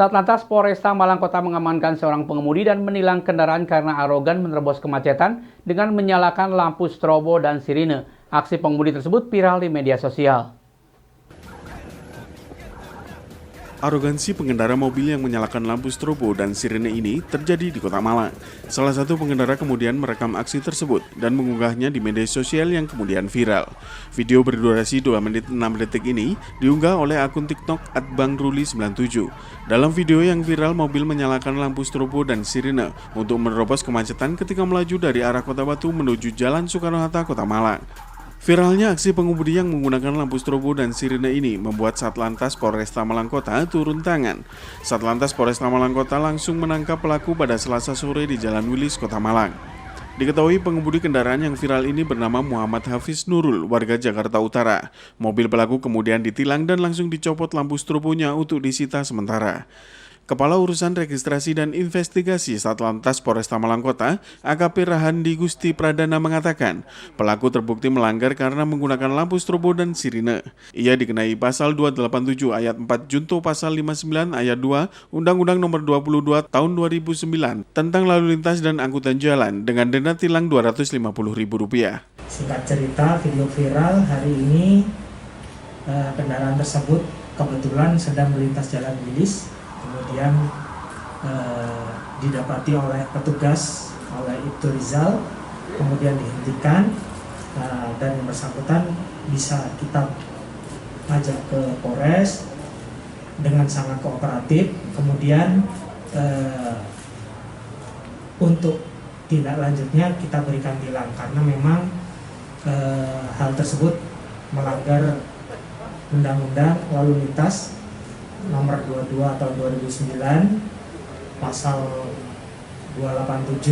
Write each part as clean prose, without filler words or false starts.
Satlantas Polresta Malang Kota mengamankan seorang pengemudi dan menilang kendaraan karena arogan menerobos kemacetan dengan menyalakan lampu strobo dan sirine. Aksi pengemudi tersebut viral di media sosial. Arogansi pengendara mobil yang menyalakan lampu strobo dan sirine ini terjadi di Kota Malang. Salah satu pengendara kemudian merekam aksi tersebut dan mengunggahnya di media sosial yang kemudian viral. Video berdurasi 2 menit 6 detik ini diunggah oleh akun TikTok @bangruli97. Dalam video yang viral, mobil menyalakan lampu strobo dan sirine untuk menerobos kemacetan ketika melaju dari arah Kota Batu menuju Jalan Soekarno-Hatta, Kota Malang. Viralnya aksi pengemudi yang menggunakan lampu strobo dan sirine ini membuat Satlantas Polresta Malang Kota turun tangan. Satlantas Polresta Malang Kota langsung menangkap pelaku pada Selasa sore di Jalan Wilis, Kota Malang. Diketahui pengemudi kendaraan yang viral ini bernama Muhammad Hafiz Nurul, warga Jakarta Utara. Mobil pelaku kemudian ditilang dan langsung dicopot lampu strobonya untuk disita sementara. Kepala Urusan Registrasi dan Investigasi Satlantas Polresta Malang Kota, AKP Rahandi Gusti Pradana mengatakan, pelaku terbukti melanggar karena menggunakan lampu strobo dan sirine. Ia dikenai pasal 287 ayat 4 junto pasal 59 ayat 2 Undang-Undang Nomor 22 Tahun 2009 tentang lalu lintas dan angkutan jalan dengan denda tilang Rp250.000. Singkat cerita, video viral hari ini kendaraan tersebut kebetulan sedang melintas Jalan Wilis. Kemudian didapati oleh petugas, oleh Ibtu Rizal, kemudian dihentikan dan yang bersangkutan bisa kita ajak ke Polres dengan sangat kooperatif. Kemudian untuk tindak lanjutnya kita berikan tilang karena memang hal tersebut melanggar Undang-Undang Lalu Lintas Nomor 22 tahun 2009, pasal 287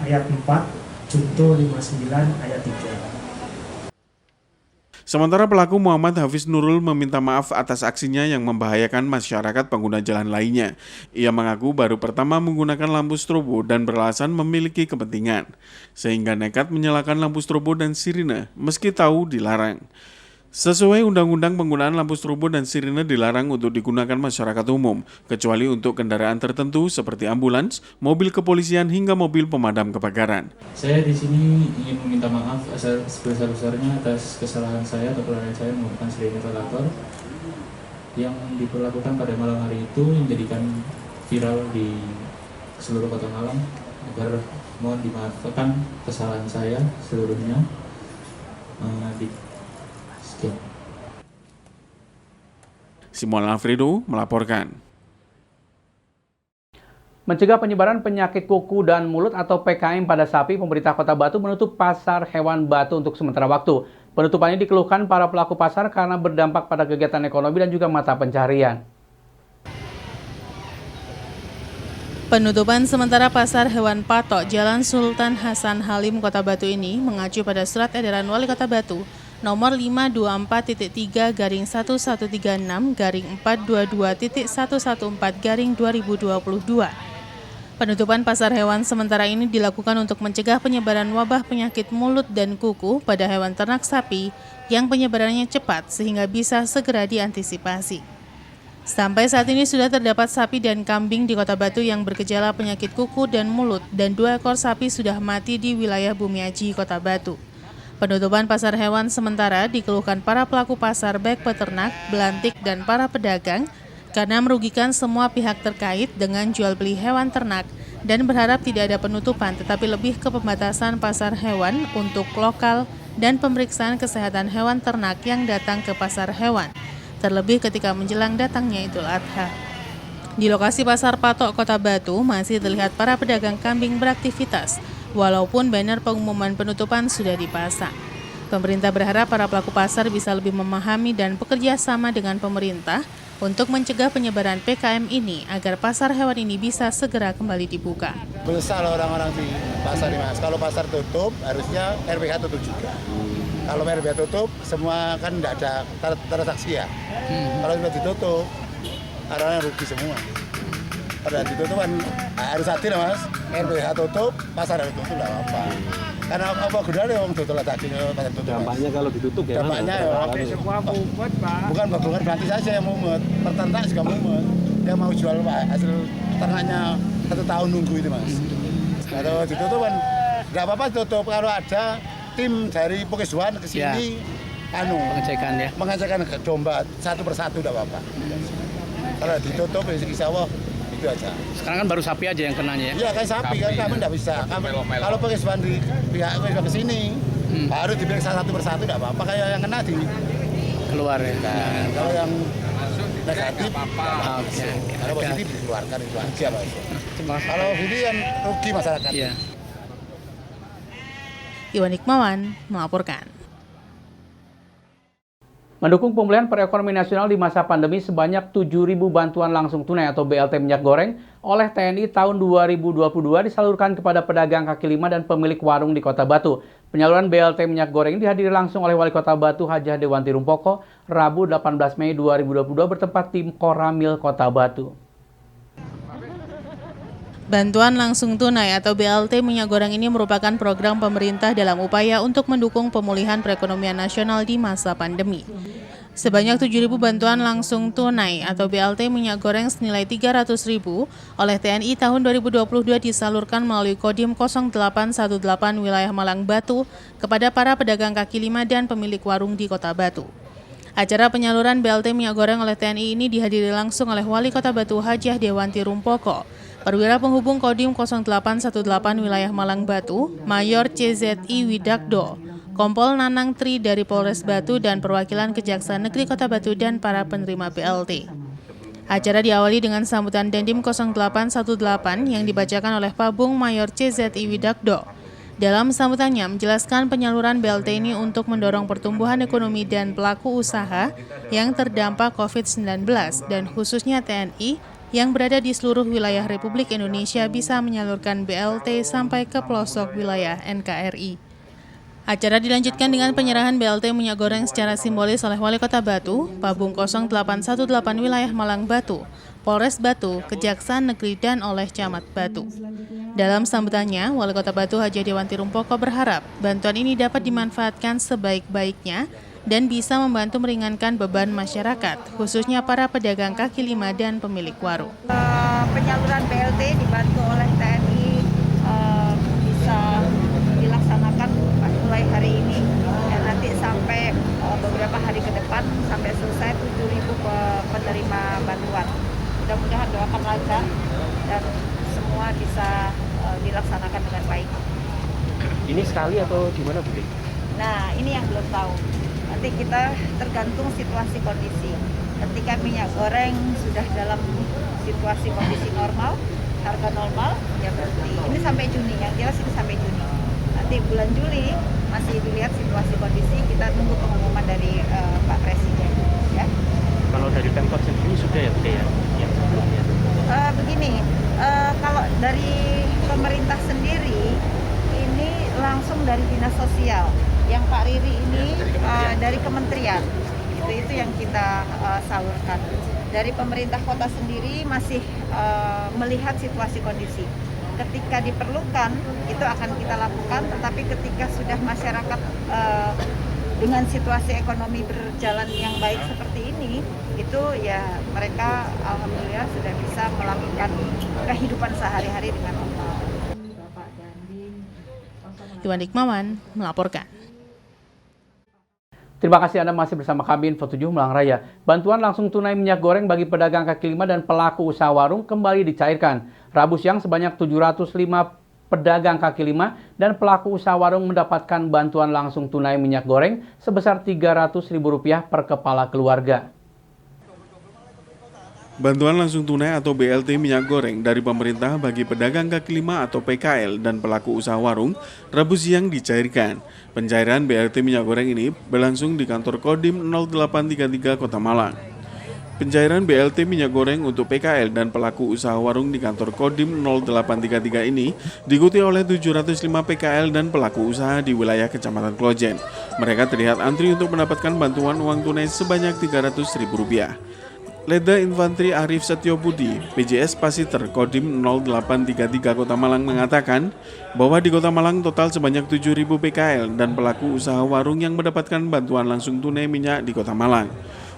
ayat 4 junto 59 ayat 3. Sementara pelaku Muhammad Hafiz Nurul meminta maaf atas aksinya yang membahayakan masyarakat pengguna jalan lainnya. Ia mengaku baru pertama menggunakan lampu strobo dan beralasan memiliki kepentingan, sehingga nekat menyalakan lampu strobo dan sirine meski tahu dilarang. Sesuai undang-undang, penggunaan lampu strobo dan sirine dilarang untuk digunakan masyarakat umum, kecuali untuk kendaraan tertentu seperti ambulans, mobil kepolisian hingga mobil pemadam kebakaran. Saya di sini ingin meminta maaf sebesar-besarnya atas kesalahan saya atau kelalaian saya menggunakan sirine rotator yang diperlakukan pada malam hari itu menjadikan viral di seluruh Kota Malang. Agar mohon dimaafkan kesalahan saya seluruhnya. Simon Alfredo melaporkan. Mencegah penyebaran penyakit kuku dan mulut atau PKM pada sapi, pemerintah Kota Batu menutup pasar hewan Batu untuk sementara waktu. Penutupannya dikeluhkan para pelaku pasar karena berdampak pada kegiatan ekonomi dan juga mata pencarian. Penutupan sementara pasar hewan Patok Jalan Sultan Hasan Halim Kota Batu ini mengacu pada surat edaran Wali Kota Batu nomor 524.3/1136/422.114/2022. Penutupan pasar hewan sementara ini dilakukan untuk mencegah penyebaran wabah penyakit mulut dan kuku pada hewan ternak sapi yang penyebarannya cepat sehingga bisa segera diantisipasi. Sampai saat ini sudah terdapat sapi dan kambing di Kota Batu yang bergejala penyakit kuku dan mulut dan 2 ekor sapi sudah mati di wilayah Bumiaji, Kota Batu. Penutupan pasar hewan sementara dikeluhkan para pelaku pasar baik peternak, belantik, dan para pedagang karena merugikan semua pihak terkait dengan jual beli hewan ternak dan berharap tidak ada penutupan tetapi lebih ke pembatasan pasar hewan untuk lokal dan pemeriksaan kesehatan hewan ternak yang datang ke pasar hewan, terlebih ketika menjelang datangnya Idul Adha. Di lokasi pasar Patok Kota Batu masih terlihat para pedagang kambing beraktivitas, walaupun banner pengumuman penutupan sudah dipasang. Pemerintah berharap para pelaku pasar bisa lebih memahami dan bekerja sama dengan pemerintah untuk mencegah penyebaran PKM ini agar pasar hewan ini bisa segera kembali dibuka. Besar orang-orang di pasar ini, Mas. Kalau pasar tutup, harusnya RPH tutup juga. Kalau RPH tutup, semua kan tidak ada transaksi ya. Kalau sudah ditutup, orang rugi semua. Pada ditutup kan harus adil, Mas. RPH tutup, pasar harus tutup, tidak apa-apa. Karena apa gunanya orang tutup lah tadi, pasar tutup. Dampaknya kalau ditutup ya? Dampaknya ya, semua mumet, Pak. Bukan berarti saja yang mumet, peternak juga mumet. mereka mau jual hasil ternaknya 1 tahun nunggu itu Mas. Kalau ditutup kan nggak apa-apa tutup, kalau ada tim dari Puskeswan ke sini mengecekkan domba satu persatu nggak apa-apa. Kalau ditutup insya Allah itu aja. Sekarang kan baru sapi aja yang kenanya ya? Iya kan sapi kan kami nggak bisa. Kalau Puskeswan di pihak ke sini baru diperiksa satu persatu nggak apa-apa, kayak yang kena di Keluar ya? Nah, kalau yang negatif kalau positif dikeluarkan itu aja Mas. Kalau ini kan rugi masyarakat. Iya. Iwan Hikmawan melaporkan. Mendukung pemulihan perekonomian nasional di masa pandemi, sebanyak 7.000 bantuan langsung tunai atau BLT minyak goreng oleh TNI tahun 2022 disalurkan kepada pedagang kaki lima dan pemilik warung di Kota Batu. Penyaluran BLT minyak goreng dihadiri langsung oleh Wali Kota Batu Hajah Dewanti Rumpoko, Rabu 18 Mei 2022 bertempat tim Koramil Kota Batu. Bantuan langsung tunai atau BLT minyak goreng ini merupakan program pemerintah dalam upaya untuk mendukung pemulihan perekonomian nasional di masa pandemi. Sebanyak 7.000 bantuan langsung tunai atau BLT minyak goreng senilai 300.000 oleh TNI tahun 2022 disalurkan melalui Kodim 0818 wilayah Malang Batu kepada para pedagang kaki lima dan pemilik warung di Kota Batu. Acara penyaluran BLT minyak goreng oleh TNI ini dihadiri langsung oleh Wali Kota Batu Hajah Dewanti Rumpoko, Perwira Penghubung Kodim 0818 wilayah Malang Batu, Mayor CZI Widakdo, Kompol Nanang Tri dari Polres Batu dan perwakilan Kejaksaan Negeri Kota Batu dan para penerima BLT. Acara diawali dengan sambutan Dandim 0818 yang dibacakan oleh Pabung Mayor CZI Widakdo. Dalam sambutannya menjelaskan penyaluran BLT ini untuk mendorong pertumbuhan ekonomi dan pelaku usaha yang terdampak COVID-19 dan khususnya TNI yang berada di seluruh wilayah Republik Indonesia bisa menyalurkan BLT sampai ke pelosok wilayah NKRI. Acara dilanjutkan dengan penyerahan BLT minyak goreng secara simbolis oleh Wali Kota Batu, Pabung 0818 wilayah Malang Batu, Polres Batu, Kejaksaan Negeri dan oleh Camat Batu. Dalam sambutannya, Wali Kota Batu Hajah Dewanti Rumpoko berharap bantuan ini dapat dimanfaatkan sebaik-baiknya dan bisa membantu meringankan beban masyarakat, khususnya para pedagang kaki lima dan pemilik warung. Penyaluran BLT dibantu oleh TNI bisa dilaksanakan mulai hari ini dan nanti sampai beberapa hari ke depan sampai selesai 7.000 penerima bantuan. Mudah-mudahan doakan lancar dan semua bisa dilaksanakan dengan baik. Ini sekali atau di mana, Bu? Nah, ini yang belum tahu. Nanti kita tergantung situasi kondisi. Ketika minyak goreng sudah dalam situasi kondisi normal, harga normal, ya berarti ini sampai Juni, yang jelas ini sampai Juni. Nanti bulan Juli masih dilihat situasi kondisi, kita tunggu pengumuman dari Pak Presiden. Ya. Kalau dari Pemkot sendiri sudah ya, Bu ya? Yang sebelumnya? Begini, kalau dari pemerintah sendiri, ini langsung dari Dinas Sosial. Yang Pak Riri ini dari kementerian, itu yang kita salurkan. Dari pemerintah kota sendiri masih melihat situasi kondisi. Ketika diperlukan itu akan kita lakukan, tetapi ketika sudah masyarakat dengan situasi ekonomi berjalan yang baik seperti ini, itu ya mereka alhamdulillah sudah bisa melakukan kehidupan sehari-hari dengan normal. Iwan Hikmawan melaporkan. Terima kasih Anda masih bersama kami Info 7 Malang Raya. Bantuan langsung tunai minyak goreng bagi pedagang kaki lima dan pelaku usaha warung kembali dicairkan. Rabu siang sebanyak 705 pedagang kaki lima dan pelaku usaha warung mendapatkan bantuan langsung tunai minyak goreng sebesar Rp300.000 per kepala keluarga. Bantuan langsung tunai atau BLT minyak goreng dari pemerintah bagi pedagang kaki lima atau PKL dan pelaku usaha warung Rabu siang dicairkan. Pencairan BLT minyak goreng ini berlangsung di kantor Kodim 0833 Kota Malang. Pencairan BLT minyak goreng untuk PKL dan pelaku usaha warung di kantor Kodim 0833 ini diikuti oleh 705 PKL dan pelaku usaha di wilayah Kecamatan Klojen. Mereka terlihat antri untuk mendapatkan bantuan uang tunai sebanyak Rp300.000. Leda Infantri Arif Setyobudi, PJS Pasiter Kodim 0833 Kota Malang mengatakan bahwa di Kota Malang total sebanyak 7.000 PKL dan pelaku usaha warung yang mendapatkan bantuan langsung tunai minyak di Kota Malang.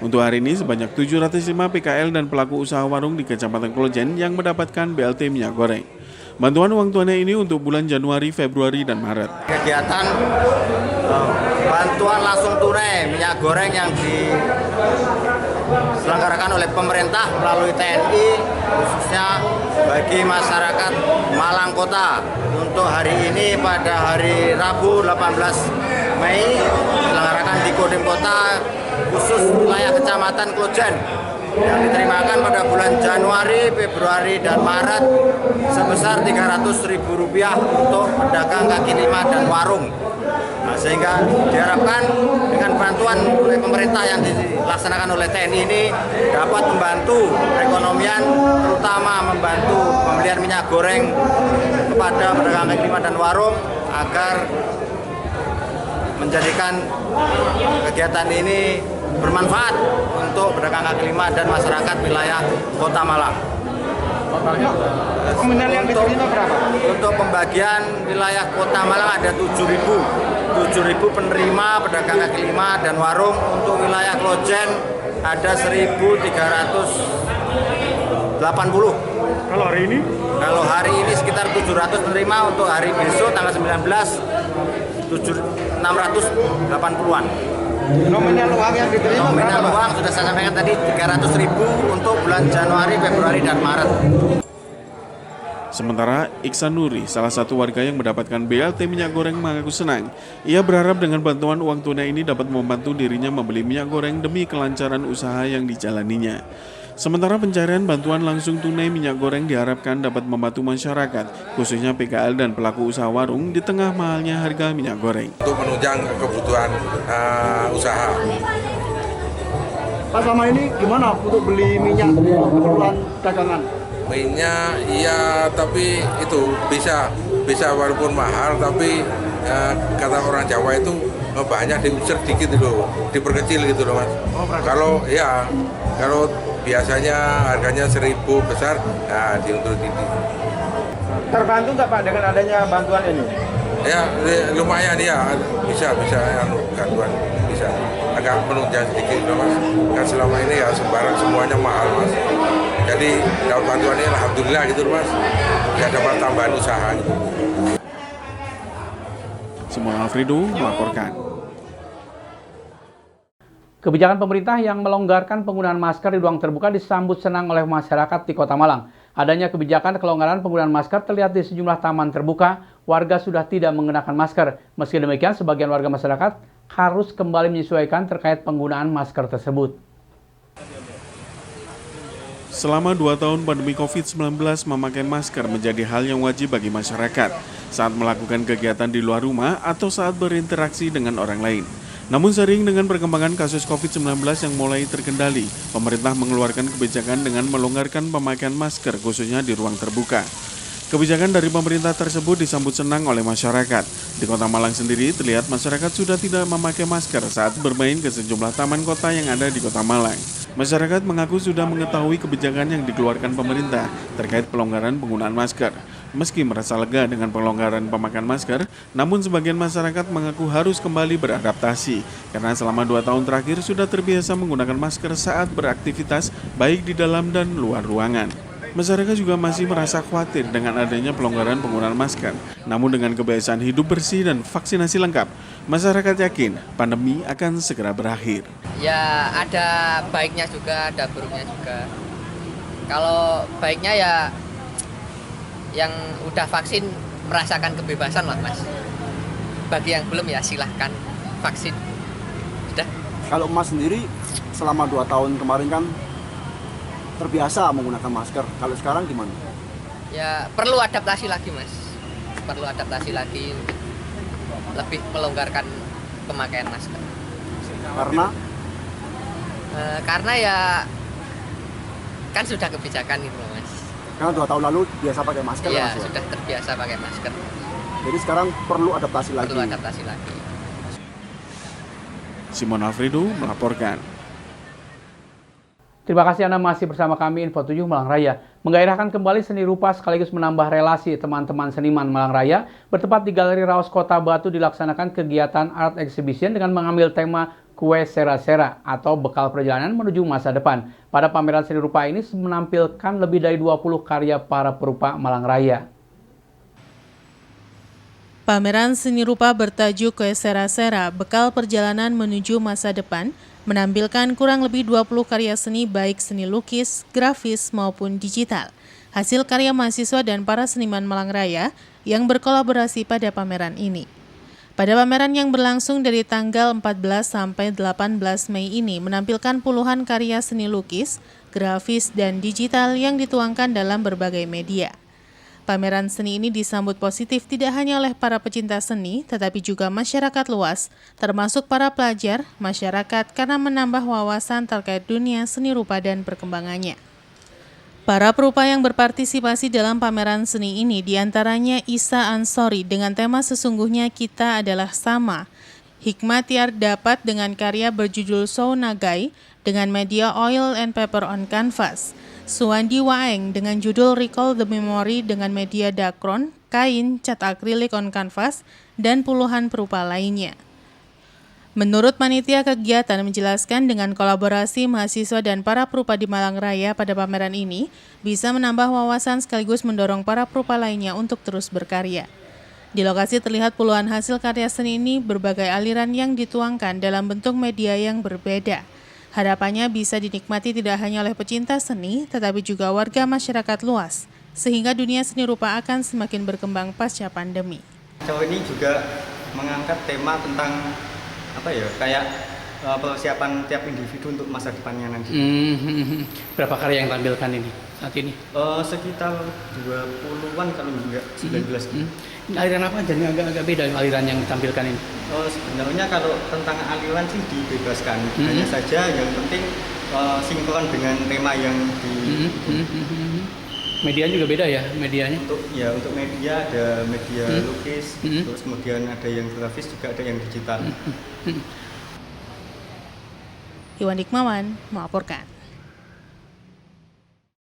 Untuk hari ini sebanyak 705 PKL dan pelaku usaha warung di Kecamatan Klojen yang mendapatkan BLT minyak goreng. Bantuan uang tunai ini untuk bulan Januari, Februari, dan Maret. Kegiatan bantuan langsung tunai minyak goreng yang diselenggarakan oleh pemerintah melalui TNI, khususnya bagi masyarakat Malang Kota. Untuk hari ini pada hari Rabu 18 Mei diselenggarakan di Kodim Kota khusus wilayah Kecamatan Klojen yang diterimakan pada bulan Januari, Februari, dan Maret sebesar Rp300.000 untuk pedagang kaki lima dan warung. Nah, sehingga diharapkan dengan bantuan oleh pemerintah yang dilaksanakan oleh TNI ini dapat membantu perekonomian, terutama membantu pembelian minyak goreng kepada pedagang kaki lima dan warung agar menjadikan kegiatan ini bermanfaat untuk pedagang kaki lima dan masyarakat wilayah Kota Malang. Untuk pembagian wilayah Kota Malang ada 7.000 penerima pedagang kaki lima dan warung. Untuk wilayah Klojen ada 1.380. Kalau hari ini? Kalau hari ini sekitar 700 penerima, untuk hari besok tanggal 19 680-an. Nominal uang yang diterima Nominal uang sudah saya sampaikan tadi 300.000 untuk bulan Januari, Februari, dan Maret. Sementara Iksan Nuri, salah satu warga yang mendapatkan BLT minyak goreng, mengaku senang. Ia berharap dengan bantuan uang tunai ini dapat membantu dirinya membeli minyak goreng demi kelancaran usaha yang dijalaninya. Sementara pencarian bantuan langsung tunai minyak goreng diharapkan dapat membantu masyarakat, khususnya PKL dan pelaku usaha warung di tengah mahalnya harga minyak goreng. Untuk menunjang kebutuhan usaha. Pak, sama ini gimana untuk beli minyak keperluan dagangan? Minyak iya, tapi itu bisa walaupun mahal, tapi kata orang Jawa itu banyak diusir dikit itu, diperkecil gitu loh Mas. Kalau biasanya harganya 1.000 besar, nah diundur dikit. Terbantu nggak Pak dengan adanya bantuan ini? Ya lumayan ya, bisa bantuan bisa agak menunjang sedikit loh Mas. Kan selama ini ya sembarang semuanya mahal Mas. Jadi dapat bantuan ini alhamdulillah gitu Mas. Ya dapat tambahan usaha gitu. Simon Alfredo melaporkan. Kebijakan pemerintah yang melonggarkan penggunaan masker di ruang terbuka disambut senang oleh masyarakat di Kota Malang. Adanya kebijakan kelonggaran penggunaan masker terlihat di sejumlah taman terbuka, warga sudah tidak mengenakan masker. Meski demikian, sebagian warga masyarakat harus kembali menyesuaikan terkait penggunaan masker tersebut. Selama 2 tahun pandemi COVID-19, memakai masker menjadi hal yang wajib bagi masyarakat saat melakukan kegiatan di luar rumah atau saat berinteraksi dengan orang lain. Namun sering dengan perkembangan kasus COVID-19 yang mulai terkendali, pemerintah mengeluarkan kebijakan dengan melonggarkan pemakaian masker khususnya di ruang terbuka. Kebijakan dari pemerintah tersebut disambut senang oleh masyarakat. Di Kota Malang sendiri terlihat masyarakat sudah tidak memakai masker saat bermain ke sejumlah taman kota yang ada di Kota Malang. Masyarakat mengaku sudah mengetahui kebijakan yang dikeluarkan pemerintah terkait pelonggaran penggunaan masker. Meski merasa lega dengan pelonggaran pemakaian masker, namun sebagian masyarakat mengaku harus kembali beradaptasi karena selama 2 tahun terakhir sudah terbiasa menggunakan masker saat beraktivitas baik di dalam dan luar ruangan. Masyarakat juga masih merasa khawatir dengan adanya pelonggaran penggunaan masker. Namun dengan kebiasaan hidup bersih dan vaksinasi lengkap, masyarakat yakin pandemi akan segera berakhir. Ya ada baiknya juga, ada buruknya juga. Kalau baiknya ya yang udah vaksin merasakan kebebasan lah Mas. Bagi yang belum ya silahkan vaksin. Sudah. Kalau Mas sendiri selama 2 tahun kemarin kan terbiasa menggunakan masker. Kalau sekarang gimana? Ya perlu adaptasi lagi Mas. Perlu adaptasi lagi untuk lebih melonggarkan pemakaian masker. Karena ya kan sudah kebijakan itu Mas. Karena 2 tahun lalu biasa pakai masker ya, Mas ya? Sudah terbiasa pakai masker. Jadi sekarang perlu adaptasi lagi. Perlu adaptasi lagi. Simon Alfredo melaporkan. Terima kasih Anda masih bersama kami Info 7 Malang Raya. Menggairahkan kembali seni rupa sekaligus menambah relasi teman-teman seniman Malang Raya, bertempat di Galeri Raos Kota Batu dilaksanakan kegiatan art exhibition dengan mengambil tema Kue Sera-Sera atau bekal perjalanan menuju masa depan. Pada pameran seni rupa ini menampilkan lebih dari 20 karya para perupa Malang Raya. Pameran seni rupa bertajuk Kue Sera-Sera, bekal perjalanan menuju masa depan, menampilkan kurang lebih 20 karya seni baik seni lukis, grafis maupun digital. Hasil karya mahasiswa dan para seniman Malang Raya yang berkolaborasi pada pameran ini. Pada pameran yang berlangsung dari tanggal 14 sampai 18 Mei ini menampilkan puluhan karya seni lukis, grafis, dan digital yang dituangkan dalam berbagai media. Pameran seni ini disambut positif tidak hanya oleh para pecinta seni, tetapi juga masyarakat luas, termasuk para pelajar, masyarakat karena menambah wawasan terkait dunia seni rupa dan perkembangannya. Para perupa yang berpartisipasi dalam pameran seni ini diantaranya Isa Ansori dengan tema Sesungguhnya Kita Adalah Sama, Hikmatiar Dapat dengan karya berjudul So Nagai dengan media oil and paper on canvas, Suwandi Waeng dengan judul Recall the Memory dengan media dakron, kain, cat akrilik on canvas, dan puluhan perupa lainnya. Menurut panitia kegiatan menjelaskan dengan kolaborasi mahasiswa dan para perupa di Malang Raya pada pameran ini bisa menambah wawasan sekaligus mendorong para perupa lainnya untuk terus berkarya. Di lokasi terlihat puluhan hasil karya seni ini berbagai aliran yang dituangkan dalam bentuk media yang berbeda. Harapannya bisa dinikmati tidak hanya oleh pecinta seni, tetapi juga warga masyarakat luas, sehingga dunia seni rupa akan semakin berkembang pasca pandemi. Show ini juga mengangkat tema tentang kayak persiapan tiap individu untuk masa depannya nanti. Berapa karya yang tampilkan ini saat ini? Sekitar 20-an kalau enggak 19. Aliran apa aja? Agak beda aliran yang ditampilkan ini. Sebenarnya kalau tentang aliran sih dibebaskan. Hanya saja yang penting sinkron dengan tema yang di. Media juga beda ya medianya? Untuk media ada media lukis, terus kemudian ada yang grafis juga ada yang digital. Iwan Dikmawan melaporkan.